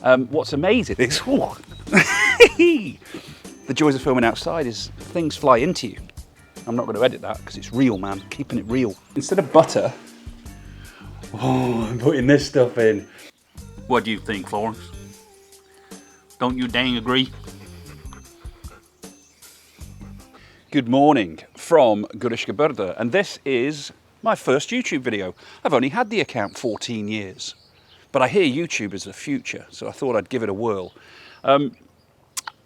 What's amazing is the joys of filming outside is things fly into you. I'm not going to edit that because it's real, man. Keeping it real. Instead of butter, I'm putting this stuff in. What do you think, Florence? Don't you dang agree? Good morning from Goriška Brda, and this is my first YouTube video. I've only had the account 14 years, but I hear YouTube is the future, so I thought I'd give it a whirl.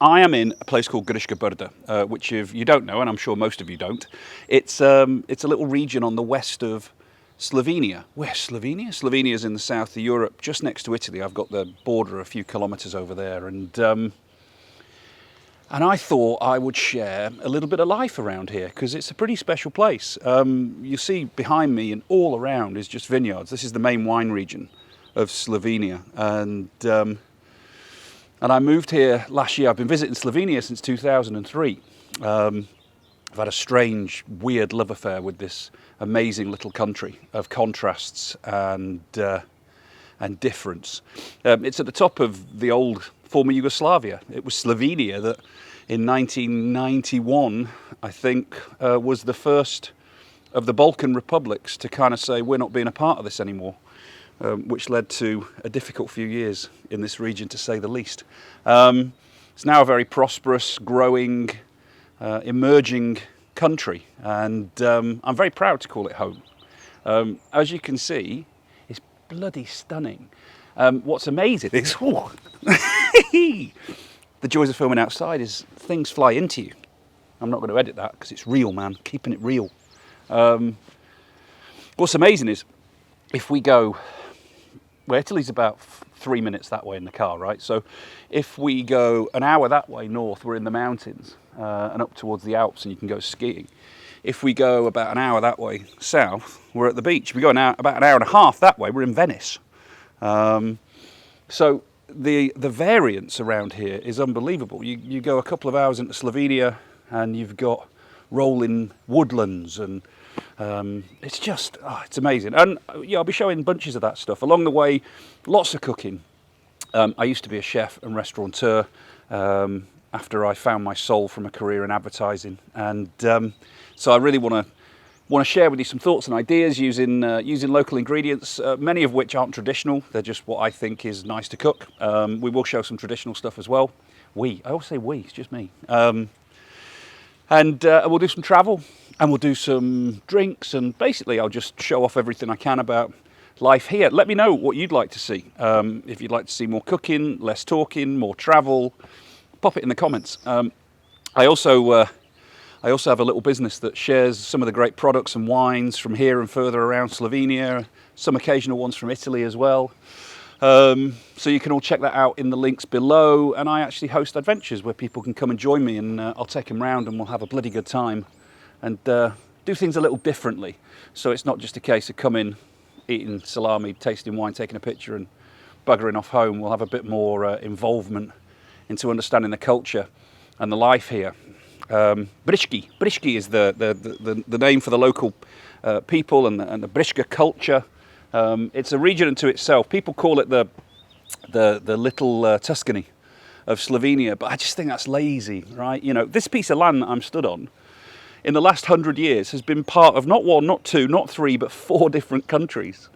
I am in a place called Goriška Brda, which if you don't know, and I'm sure most of you don't, it's a little region on the west of Slovenia. Where's Slovenia? Slovenia is in the south of Europe, just next to Italy. I've got the border a few kilometres over there, and I thought I would share a little bit of life around here because it's a pretty special place. You see behind me and all around is just vineyards. This is the main wine region of Slovenia, and I moved here last year. I've been visiting Slovenia since 2003. I've had a strange, weird love affair with this amazing little country of contrasts and difference. It's at the top of the old former Yugoslavia. It was Slovenia that in 1991, I think, was the first of the Balkan republics to kind of say, we're not being a part of this anymore, which led to a difficult few years in this region, to say the least. It's now a very prosperous, growing, emerging country, and I'm very proud to call it home. As you can see, it's bloody stunning. What's amazing is the joys of filming outside is things fly into you. I'm not going to edit that because it's real, man. Keeping it real. What's amazing is if we go, well, Italy's about 3 minutes that way in the car, right? So if we go an hour that way north, we're in the mountains and up towards the Alps, and you can go skiing. If we go about an hour that way south, we're at the beach. If we go about an hour and a half that way, we're in Venice. So the variance around here is unbelievable. You go a couple of hours into Slovenia and you've got rolling woodlands, and it's just, it's amazing. And yeah, I'll be showing bunches of that stuff. Along the way, lots of cooking. I used to be a chef and restaurateur after I found my soul from a career in advertising. And so I really want to share with you some thoughts and ideas using local ingredients, many of which aren't traditional. They're just what I think is nice to cook. We will show some traditional stuff as well. I always say we, it's just me. And we'll do some travel, and we'll do some drinks, and basically I'll just show off everything I can about life here. Let me know what you'd like to see. If you'd like to see more cooking, less talking, more travel, pop it in the comments. I also have a little business that shares some of the great products and wines from here and further around Slovenia, some occasional ones from Italy as well. So you can all check that out in the links below. And I actually host adventures where people can come and join me, and I'll take them round and we'll have a bloody good time and do things a little differently. So it's not just a case of coming, eating salami, tasting wine, taking a picture and buggering off home. We'll have a bit more involvement into understanding the culture and the life here. Briški is the name for the local people and the Briška culture. It's a region unto itself. People call it the little Tuscany of Slovenia, but I just think that's lazy, right? You know, this piece of land that I'm stood on in the last 100 years has been part of not one, not two, not three, but 4 different countries.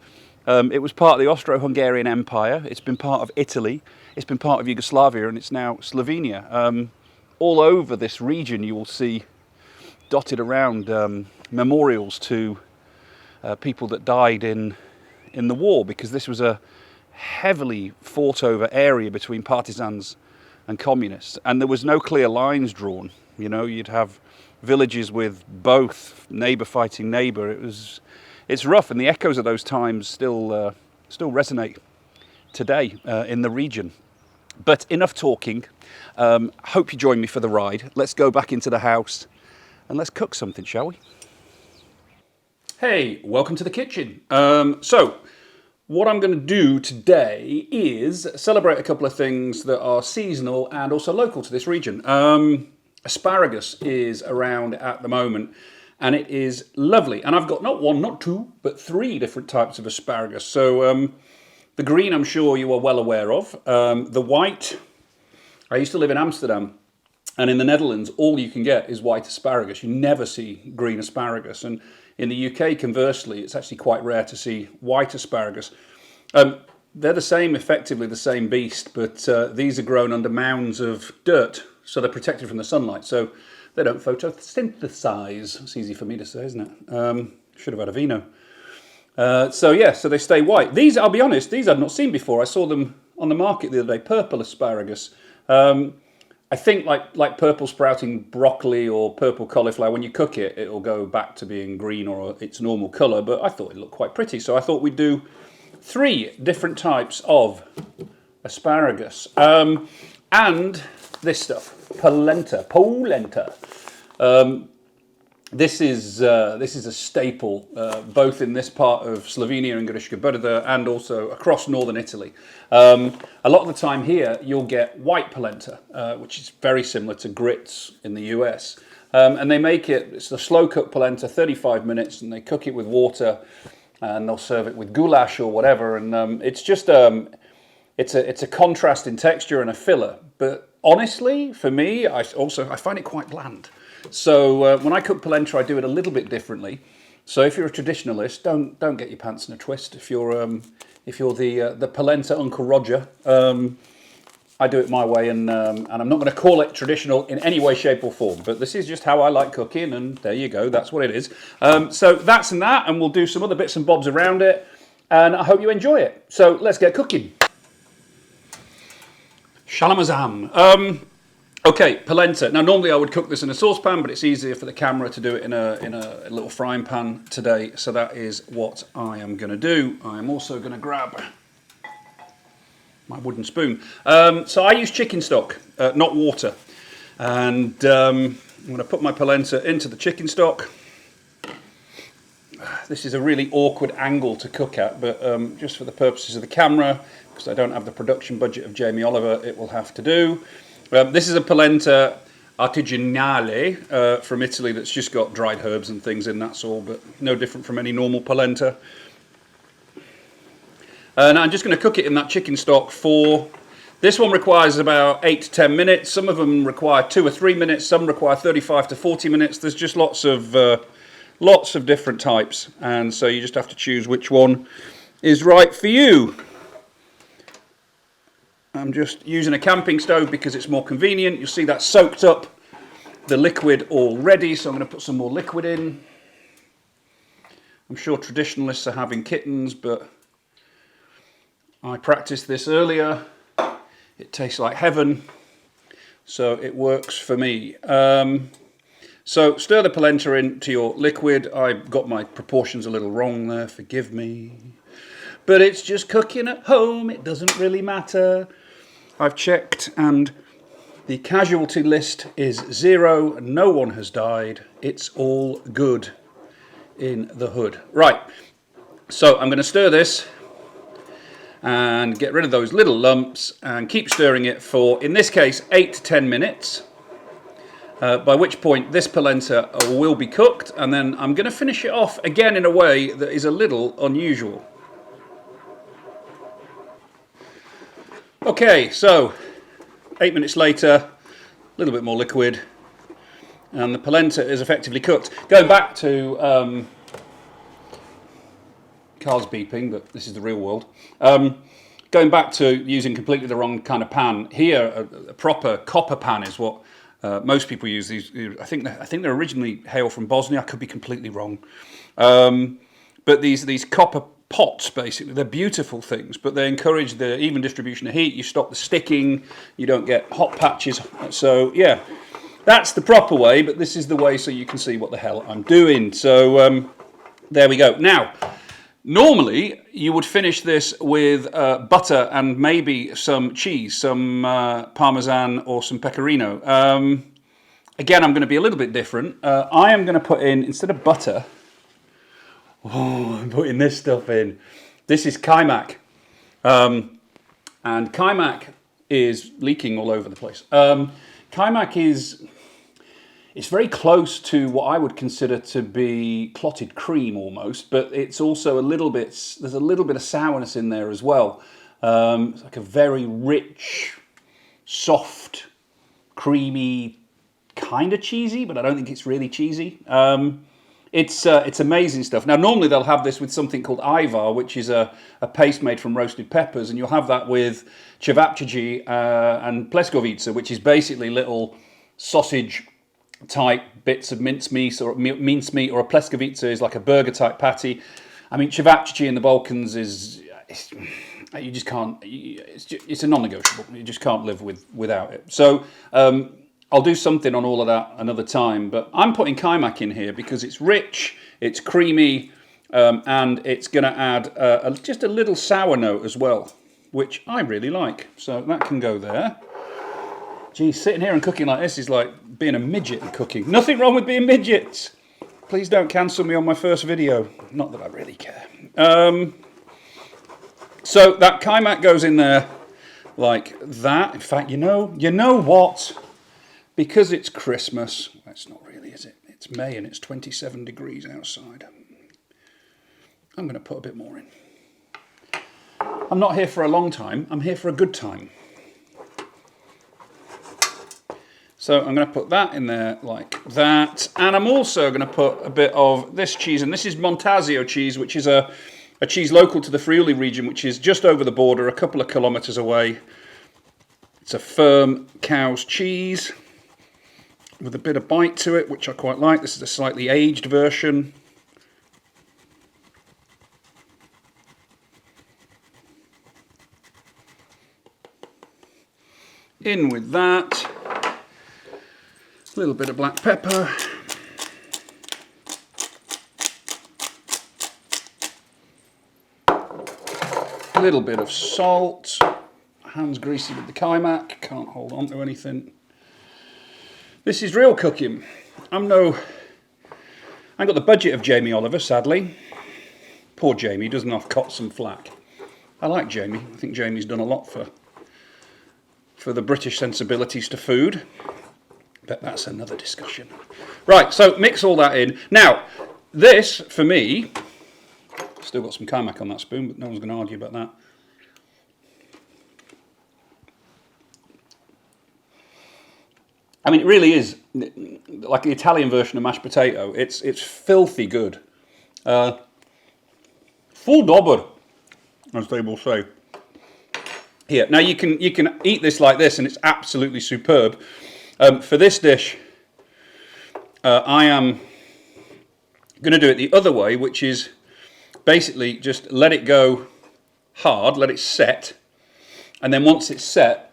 It was part of the Austro-Hungarian Empire. It's been part of Italy. It's been part of Yugoslavia, and it's now Slovenia. All over this region you will see dotted around memorials to people that died in the war, because this was a heavily fought over area between partisans and communists, and there was no clear lines drawn. You know, you'd have villages with both, neighbour fighting neighbour. It's rough, and the echoes of those times still resonate today in the region. But enough talking. Hope you join me for the ride. Let's go back into the house and let's cook something, shall we? Hey, welcome to the kitchen. So what I'm going to do today is celebrate a couple of things that are seasonal and also local to this region. Asparagus is around at the moment, and it is lovely. And I've got not one, not two, but 3 different types of asparagus. So the The green, I'm sure you are well aware of. The white, I used to live in Amsterdam, and in the Netherlands, all you can get is white asparagus. You never see green asparagus. And in the UK, conversely, it's actually quite rare to see white asparagus. They're the same, effectively the same beast, but these are grown under mounds of dirt, so they're protected from the sunlight. So they don't photosynthesize. It's easy for me to say, isn't it? Should have had a vino. So they stay white. These, I'll be honest, these I'd not seen before. I saw them on the market the other day, purple asparagus. I think like purple sprouting broccoli or purple cauliflower, when you cook it, it'll go back to being green or its normal colour, but I thought it looked quite pretty. So I thought we'd do 3 different types of asparagus. And this stuff, polenta. This is a staple, both in this part of Slovenia and Goriška Brda and also across northern Italy. A lot of the time here you'll get white polenta, which is very similar to grits in the US. And they make it's the slow cooked polenta, 35 minutes, and they cook it with water and they'll serve it with goulash or whatever. And it's just, it's a contrast in texture and a filler. But honestly, for me, I find it quite bland. So when I cook polenta, I do it a little bit differently. So if you're a traditionalist, don't get your pants in a twist. If you're the polenta Uncle Roger, I do it my way, and I'm not going to call it traditional in any way, shape, or form. But this is just how I like cooking, and there you go. That's what it is. So that's and that, and we'll do some other bits and bobs around it. And I hope you enjoy it. So let's get cooking. Shalamazam. Okay, polenta. Now, normally I would cook this in a saucepan, but it's easier for the camera to do it in a little frying pan today. So that is what I am going to do. I am also going to grab my wooden spoon. So I use chicken stock, not water. And I'm going to put my polenta into the chicken stock. This is a really awkward angle to cook at, but just for the purposes of the camera, because I don't have the production budget of Jamie Oliver, it will have to do. This is a polenta artigianale from Italy that's just got dried herbs and things in, that's all, but no different from any normal polenta. And I'm just going to cook it in that chicken stock for... This one requires about 8 to 10 minutes. Some of them require 2 or 3 minutes. Some require 35 to 40 minutes. There's just lots of different types. And so you just have to choose which one is right for you. I'm just using a camping stove because it's more convenient. You'll see that soaked up the liquid already, so I'm going to put some more liquid in. I'm sure traditionalists are having kittens, but I practiced this earlier. It tastes like heaven, so it works for me. So stir the polenta into your liquid. I got my proportions a little wrong there, forgive me. But it's just cooking at home, it doesn't really matter. I've checked and the casualty list is 0. No one has died. It's all good in the hood. Right, so I'm going to stir this and get rid of those little lumps and keep stirring it for, in this case, 8 to 10 minutes. By which point this polenta will be cooked, and then I'm going to finish it off again in a way that is a little unusual. Okay, so 8 minutes later, a little bit more liquid, and the polenta is effectively cooked. Going back to Carl's beeping, but this is the real world. Going back to using completely the wrong kind of pan. Here, a proper copper pan is what most people use. These, I think they're originally hail from Bosnia. I could be completely wrong, but these copper pots, basically, they're beautiful things, but they encourage the even distribution of heat. You stop the sticking, you don't get hot patches. So yeah, that's the proper way, but this is the way so you can see what the hell I'm doing. So there we go. Now, normally you would finish this with butter and maybe some cheese, some Parmesan or some Pecorino. Again, I'm going to be a little bit different. I am going to put in, instead of butter, I'm putting this stuff in. This is Kaimak. And Kaimak is leaking all over the place. Kaimak is it's very close to what I would consider to be clotted cream almost, but it's also a little bit, there's a little bit of sourness in there as well. It's like a very rich, soft, creamy, kind of cheesy, but I don't think it's really cheesy. It's amazing stuff. Now, normally they'll have this with something called Ivar, which is a paste made from roasted peppers, and you'll have that with cevapcici and pleskovica, which is basically little sausage type bits of mincemeat, or a pleskovica is like a burger type patty. I mean, cevapcici in the Balkans you just can't. It's a non-negotiable. You just can't live without it. So I'll do something on all of that another time. But I'm putting kaimak in here because it's rich, it's creamy, and it's going to add just a little sour note as well, which I really like. So that can go there. Geez, sitting here and cooking like this is like being a midget and cooking. Nothing wrong with being midgets. Please don't cancel me on my first video. Not that I really care. So that kaimak goes in there like that. In fact, you know what? Because it's Christmas, well, it's not really, is it? It's May and it's 27 degrees outside. I'm going to put a bit more in. I'm not here for a long time. I'm here for a good time. So I'm going to put that in there like that. And I'm also going to put a bit of this cheese. And this is Montasio cheese, which is a cheese local to the Friuli region, which is just over the border, a couple of kilometres away. It's a firm cow's cheese with a bit of bite to it, which I quite like. This is a slightly aged version. In with that. A little bit of black pepper. A little bit of salt. Hands greasy with the kaimak. Can't hold on to anything. This is real cooking. I ain't got the budget of Jamie Oliver, sadly. Poor Jamie, doesn't have caught some flack. I like Jamie. I think Jamie's done a lot for the British sensibilities to food. But that's another discussion. Right, so mix all that in. Now, this, for me, still got some kaimak on that spoon, but no one's going to argue about that. I mean, it really is like the Italian version of mashed potato. It's filthy good. Ful Dobr, as they will say. Here, now you can eat this like this, and it's absolutely superb. For this dish, I am going to do it the other way, which is basically just let it go hard, let it set, and then once it's set,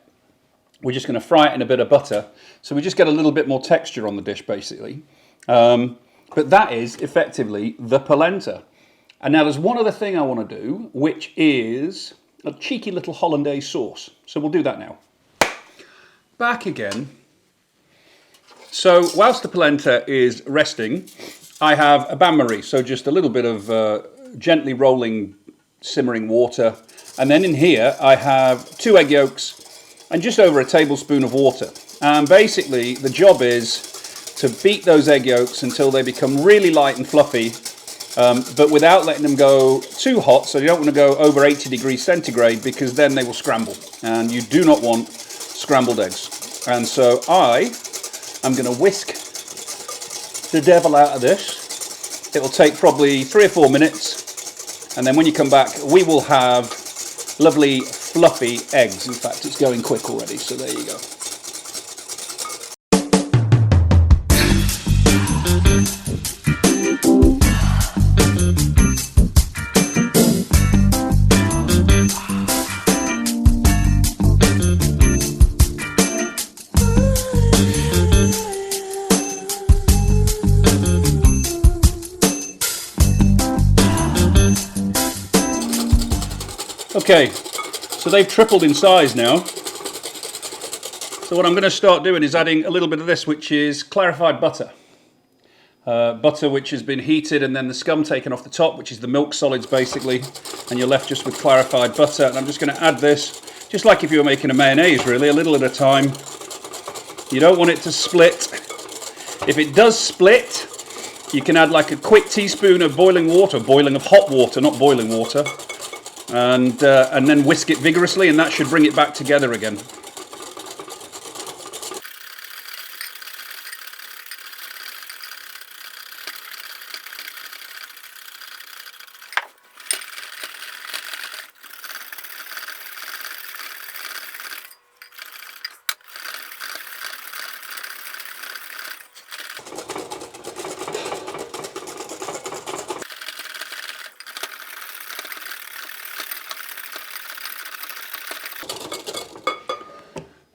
we're just going to fry it in a bit of butter, so we just get a little bit more texture on the dish, basically. But that is effectively the polenta. And now there's one other thing I want to do, which is a cheeky little hollandaise sauce. So we'll do that now. Back again. So whilst the polenta is resting, I have a bain-marie, so just a little bit of gently rolling, simmering water. And then in here I have 2 egg yolks and just over a tablespoon of water. And basically the job is to beat those egg yolks until they become really light and fluffy, but without letting them go too hot. So you don't want to go over 80 degrees centigrade, because then they will scramble, and you do not want scrambled eggs. And so I'm going to whisk the devil out of this. It will take probably 3 or 4 minutes, and then when you come back we will have lovely fluffy eggs. In fact, it's going quick already, so there you go. Okay, so they've tripled in size now. So what I'm going to start doing is adding a little bit of this, which is clarified butter. Butter which has been heated and then the scum taken off the top, which is the milk solids basically, and you're left just with clarified butter. And I'm just going to add this, just like if you were making a mayonnaise really, a little at a time. You don't want it to split. If it does split, you can add like a quick teaspoon of boiling of hot water, not boiling water, and then whisk it vigorously, and that should bring it back together again.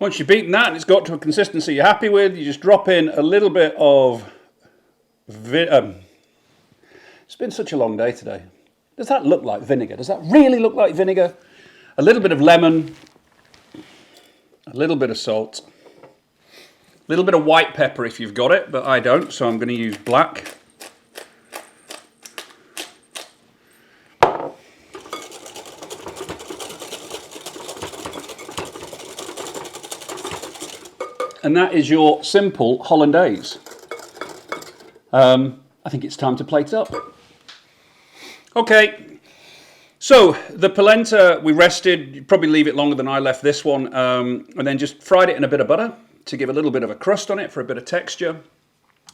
Once you've beaten that and it's got to a consistency you're happy with, you just drop in a little bit of... It's been such a long day today. Does that look like vinegar? Does that really look like vinegar? A little bit of lemon, a little bit of salt, a little bit of white pepper if you've got it, but I don't, so I'm going to use black. And that is your simple hollandaise. I think it's time to plate up. Okay, so the polenta we rested, you'd probably leave it longer than I left this one, and then just fried it in a bit of butter to give a little bit of a crust on it for a bit of texture.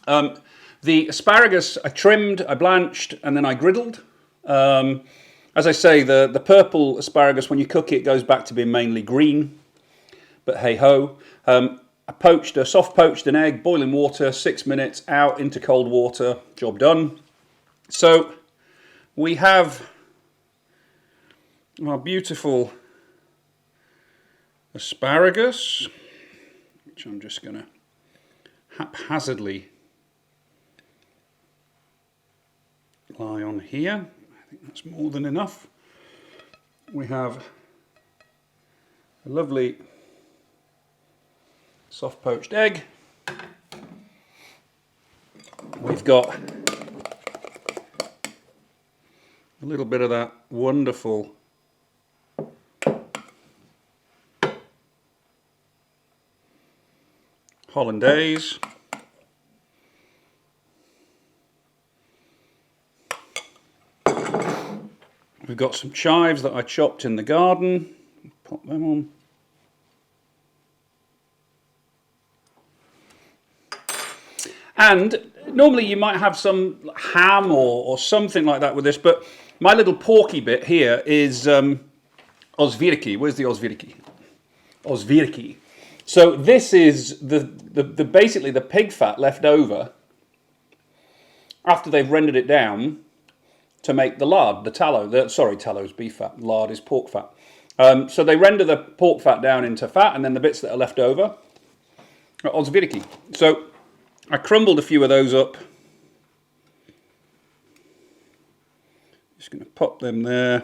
The asparagus I trimmed, I blanched, and then I griddled. As I say, the purple asparagus, when you cook it, goes back to being mainly green, but hey ho. I soft poached an egg, boiling water, 6 minutes, out into cold water, job done. So we have our beautiful asparagus, which I'm just going to haphazardly lie on here. I think that's more than enough. We have a lovely soft poached egg. We've got a little bit of that wonderful hollandaise. We've got some chives that I chopped in the garden. Pop them on. And normally you might have some ham or something like that with this, but my little porky bit here is osvirki. Where's the osvirki? Osvirki. So this is basically the pig fat left over after they've rendered it down to make the lard, the tallow. Sorry, tallow is beef fat, lard is pork fat. So they render the pork fat down into fat, and then the bits that are left over are osvirki. So I crumbled a few of those up. Just going to pop them there.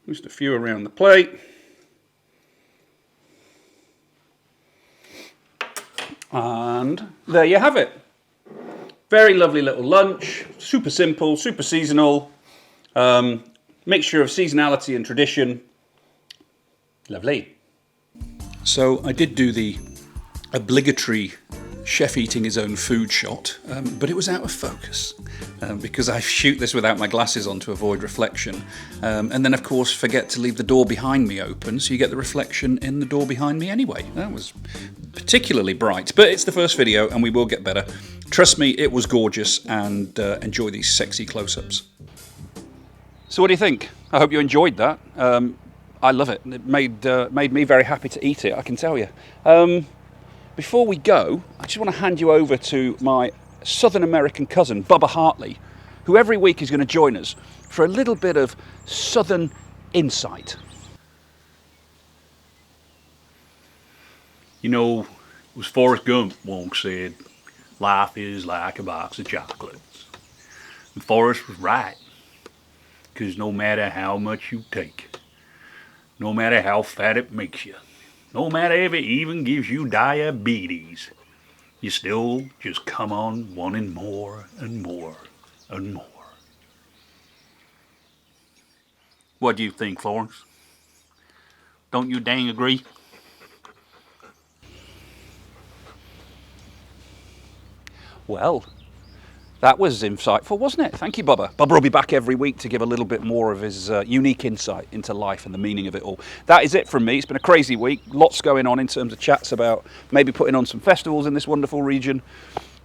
Just a few around the plate. And there you have it. Very lovely little lunch. Super simple, super seasonal. Mixture of seasonality and tradition. Lovely. So I did do the obligatory chef eating his own food shot, but it was out of focus because I shoot this without my glasses on to avoid reflection, and then of course forget to leave the door behind me open, so you get the reflection in the door behind me anyway. That was particularly bright, but it's the first video and we will get better. Trust me, it was gorgeous, and enjoy these sexy close-ups. So what do you think? I hope you enjoyed that. I love it. It made me very happy to eat it, I can tell you. Before we go, I just want to hand you over to my Southern American cousin, Bubba Hartley, who every week is going to join us for a little bit of Southern insight. You know, it was Forrest Gump once said, life is like a box of chocolates. And Forrest was right, because no matter how much you take, no matter how fat it makes you, no matter if it even gives you diabetes, you still just come on wanting more and more and more. What do you think, Florence? Don't you dang agree? Well, that was insightful, wasn't it? Thank you, Bubba. Bubba will be back every week to give a little bit more of his unique insight into life and the meaning of it all. That is it from me. It's been a crazy week. Lots going on in terms of chats about maybe putting on some festivals in this wonderful region,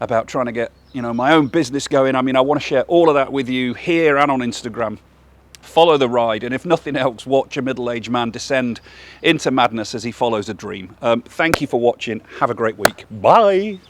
about trying to get, you know, my own business going. I mean, I want to share all of that with you here and on Instagram. Follow the ride, and if nothing else, watch a middle-aged man descend into madness as he follows a dream. Thank you for watching. Have a great week. Bye.